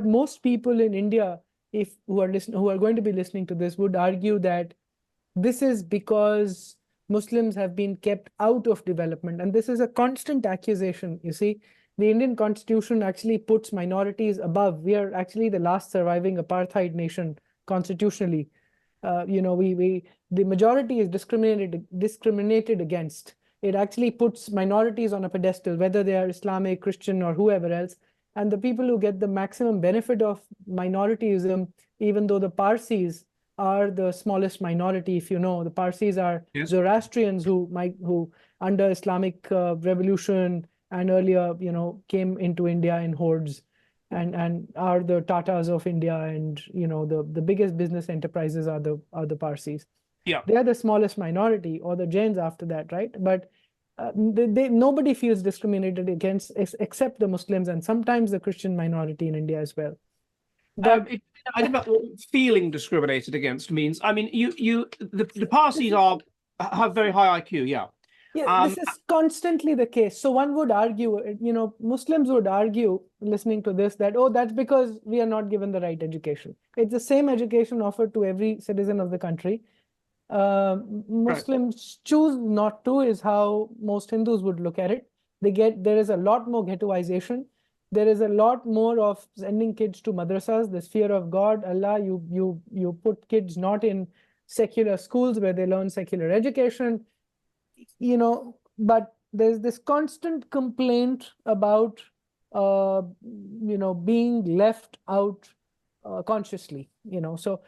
most people in India, who are going to be listening to this, would argue that this is because Muslims have been kept out of development. And this is a constant accusation. You see, the Indian Constitution actually puts minorities above. We are actually the last surviving apartheid nation constitutionally. The majority is discriminated against. It actually puts minorities on a pedestal, whether they are Islamic, Christian, or whoever else. And the people who get the maximum benefit of minorityism, even though the Parsis are the smallest minority, if you know, the Parsis are Zoroastrians who under Islamic revolution and earlier, came into India in hordes, and are the Tatas of India, and the biggest business enterprises are the Parsis. Yeah, they are the smallest minority, or the Jains after that, right? But nobody feels discriminated against except the Muslims, and sometimes the Christian minority in India as well. But I don't know what feeling discriminated against means. I mean, the Parsis have very high IQ, yeah. Yeah, this is constantly the case. So one would argue, Muslims would argue, listening to this, that, oh, that's because we are not given the right education. It's the same education offered to every citizen of the country. Muslims choose not to, is how most Hindus would look at it. There is a lot more ghettoization. There is a lot more of sending kids to madrasas, this fear of God, Allah. You put kids not in secular schools where they learn secular education. But there's this constant complaint about, being left out consciously, So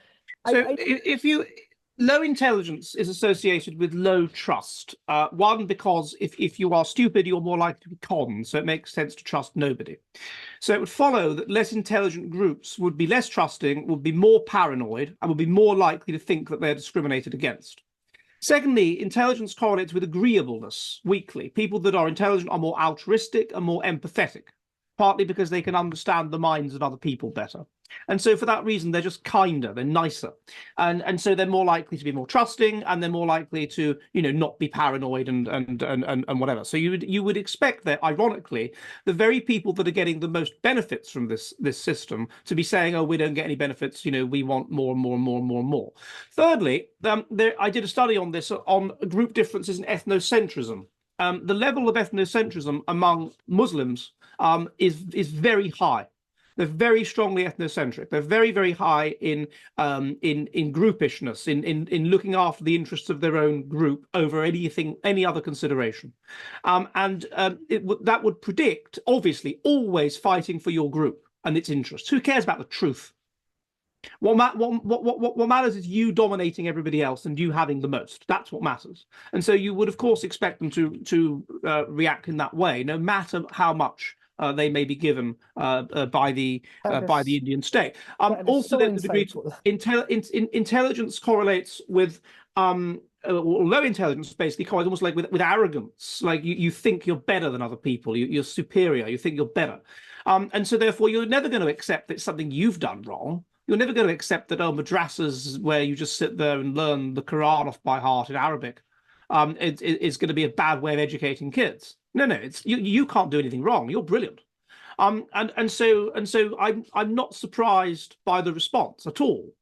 low intelligence is associated with low trust. One, because if you are stupid, you're more likely to be conned, so it makes sense to trust nobody. So it would follow that less intelligent groups would be less trusting, would be more paranoid, and would be more likely to think that they're discriminated against. Secondly, intelligence correlates with agreeableness weakly. People that are intelligent are more altruistic and more empathetic, partly because they can understand the minds of other people better. And so for that reason, they're just kinder, they're nicer. And so they're more likely to be more trusting, and they're more likely to, not be paranoid and whatever. So you would expect that, ironically, the very people that are getting the most benefits from this system to be saying, oh, we don't get any benefits, we want more and more and more and more and more. Thirdly, I did a study on this, on group differences in ethnocentrism. The level of ethnocentrism among Muslims is very high. They're very strongly ethnocentric. They're very, very high in groupishness, in looking after the interests of their own group over any other consideration. That would predict, obviously, always fighting for your group and its interests. Who cares about the truth? What matters is you dominating everybody else and you having the most. That's what matters. And so you would, of course, expect them to react in that way, no matter how much they may be given by the Indian state. Also, so the degree intelligence correlates with low intelligence basically correlates almost like with arrogance. Like you think you're better than other people. You're superior. You think you're better, and so therefore you're never going to accept that it's something you've done wrong. You're never going to accept that madrasas where you just sit there and learn the Quran off by heart in Arabic it's going to be a bad way of educating kids. No, it's you can't do anything wrong. You're brilliant. And so I'm not surprised by the response at all.